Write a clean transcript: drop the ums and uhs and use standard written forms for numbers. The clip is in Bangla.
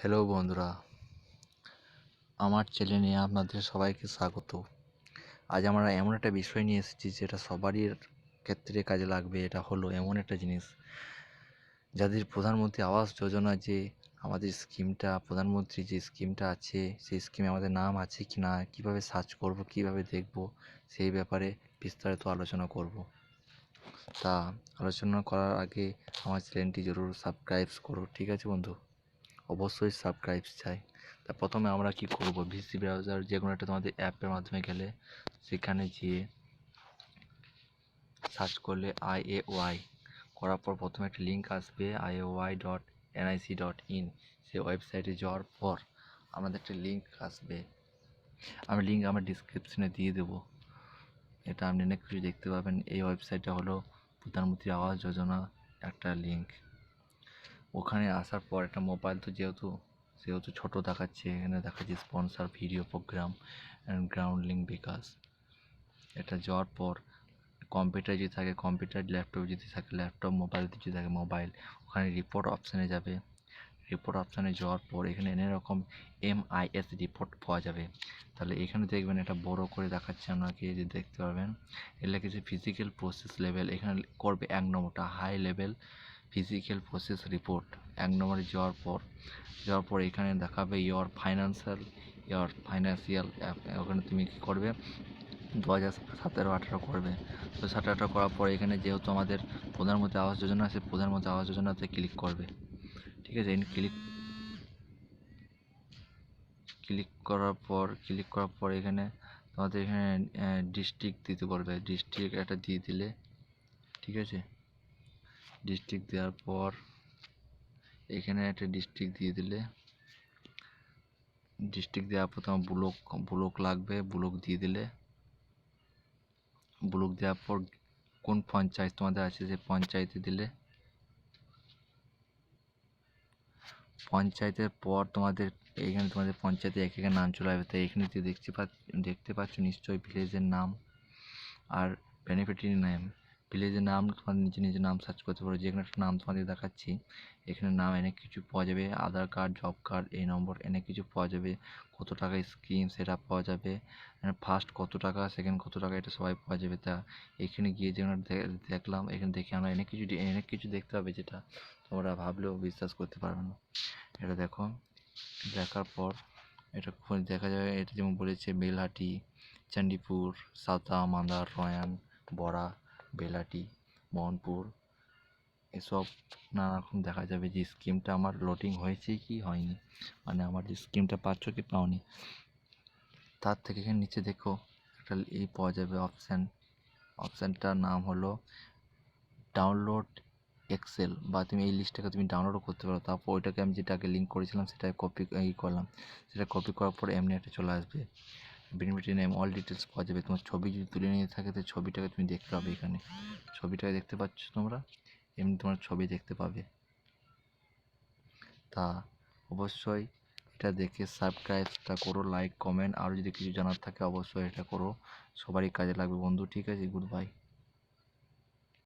হ্যালো বন্ধুরা, আমার চ্যানেলে আপনাদের সবাইকে স্বাগত। আজ আমরা এমন একটা বিষয় নিয়ে এসেছি যেটা সবারই ক্ষেত্রে কাজে লাগবে। এটা হলো এমন একটা জিনিস যাদের প্রধানমন্ত্রী আবাস যোজনা, যে আমাদের স্কিমটা, প্রধানমন্ত্রী যে স্কিমটা আছে, সেই স্কিমে আমাদের নাম আছে কি না, কীভাবে সার্চ করব, কীভাবে দেখব, সেই ব্যাপারে বিস্তারিত আলোচনা করব। তা আলোচনা করার আগে আমার চ্যানেলটি জরুর সাবস্ক্রাইব করো, ঠিক আছে বন্ধু? অবশ্যই সাবস্ক্রাইব চাই। তা প্রথমে আমরা কি করব, ভিসি ব্রাউজার যে কোনো একটা তোমাদের অ্যাপের মাধ্যমে গেলে সেখানে গিয়ে সার্চ করলে IAOI করার পর প্রথমে একটা লিঙ্ক আসবে IAOI.nic.in। সেই ওয়েবসাইটে যাওয়ার পর আমাদের একটা লিঙ্ক আসবে, আমি লিঙ্ক আমার ডিসক্রিপশনে দিয়ে দেবো। এটা আপনি অনেক কিছু দেখতে পাবেন। এই ওয়েবসাইটটা হলো প্রধানমন্ত্রী আবাস যোজনা একটা লিঙ্ক। ওখানে আসার পর একটা মোবাইল তো সেহেতু ছোট দেখাচ্ছে, এখানে দেখাচ্ছে sponsor video programme and ground link bKash. এটা যাওয়ার পর কম্পিউটার যদি থাকে কম্পিউটার, ল্যাপটপ যদি থাকে ল্যাপটপ, মোবাইল যদি থাকে মোবাইল, ওখানে রিপোর্ট অপশানে যাবে। রিপোর্ট অপশানে যাওয়ার পর এখানে অনেক রকম MIS রিপোর্ট পাওয়া যাবে। তাহলে এখানে দেখবেন এটা বড় করে দেখাচ্ছে, আপনাকে যে দেখতে পারবেন এটা লিখেছে ফিজিক্যাল প্রসেস লেভেল। এখানে করবে 1 নম্বরটা high level physical process report. 1 নম্বরে যাওয়ার পর এখানে দেখাবে ইয়োর ফাইন্যান্সিয়াল ওখানে তুমি কী করবে 2017-18 করবে। তো 17-18 করার পর এখানে যেহেতু আমাদের প্রধানমন্ত্রী আবাস যোজনা আছে, প্রধানমন্ত্রী আবাস যোজনাতে ক্লিক করবে, ঠিক আছে? ক্লিক করার পর এখানে তোমাদের এখানে ডিস্ট্রিক্ট দিতে বলবে। ডিস্ট্রিক্ট একটা দিয়ে দিলে, ঠিক আছে? ডিস্ট্রিক্ট দেওয়ার পর এখানে একটা ডিস্ট্রিক্ট দিয়ে দিলে, ডিস্ট্রিক্ট দেওয়ার পর তোমার ব্লক লাগবে, ব্লক দিয়ে দিলে। ব্লক দেওয়ার পর কোন পঞ্চায়েত তোমাদের আছে সেই পঞ্চায়েতে দিলে। পঞ্চায়েতের পর তোমাদের এইখানে তোমাদের পঞ্চায়েতে এক একের নাম চলে আসবে। তাই এখানে দেখতে পাচ্ছ নিশ্চয়ই ভিলেজের নাম আর বেনিফিশিয়ারি নেম। ভিলেজের নাম তোমাদের নিজের নাম সার্চ করতে পারো, যে কোনো একটা নাম তোমাদের দেখাচ্ছি। এখানে নাম অনেক কিছু পাওয়া যাবে, আধার কার্ড, জব কার্ড, এই নম্বর অনেক কিছু পাওয়া যাবে। কত টাকা স্কিম সেটা পাওয়া যাবে, ফার্স্ট কত টাকা, সেকেন্ড কত টাকা, এটা সবাই পাওয়া যাবে। তা এখানে গিয়ে যেন দেখলাম, এখানে দেখে আমরা অনেক কিছু দেখতে হবে যেটা তোমরা ভাবলেও বিশ্বাস করতে পারবে না। এটা দেখো, দেখার পর এটা দেখা যাবে, এটা যেমন বলেছে বেলহাটি, চণ্ডীপুর, সাতা, মান্দার, রয়ান, বড়া, বেলহাটি, মোহনপুর, এসব নানা রকম দেখা যাবে যে স্কিমটা আমার লোডিং হয়েছে কি হয়নি, মানে আমার যে স্কিমটা পাচ্ছ কি পাওনি। তার থেকে এখানে নিচে দেখো একটা পাওয়া যাবে অপশানটার নাম হলো ডাউনলোড এক্সেল, বা তুমি এই লিস্টটাকে তুমি ডাউনলোডও করতে পারো। তারপর ওইটাকে আমি যেটাকে লিঙ্ক করেছিলাম সেটা করলাম, সেটা কপি করার পর এমনি একটা চলে আসবে বেনিফিশিয়ারি নেম, অল ডিটেলস পাওয়া যাবে। তোমার ছবি যদি তুলে নিয়ে থাকে তো ছবিটাকে তুমি দেখতে পাবে। এখানে ছবিটাকে দেখতে পাচ্ছ তোমরা, এমনি তোমার ছবি দেখতে পাবে। তা অবশ্যই এটা দেখে সাবস্ক্রাইবটা করো, লাইক কমেন্ট, আর যদি কিছু জানার থাকে অবশ্যই এটা করো, সবারই কাজে লাগবে বন্ধু, ঠিক আছে? Good bye.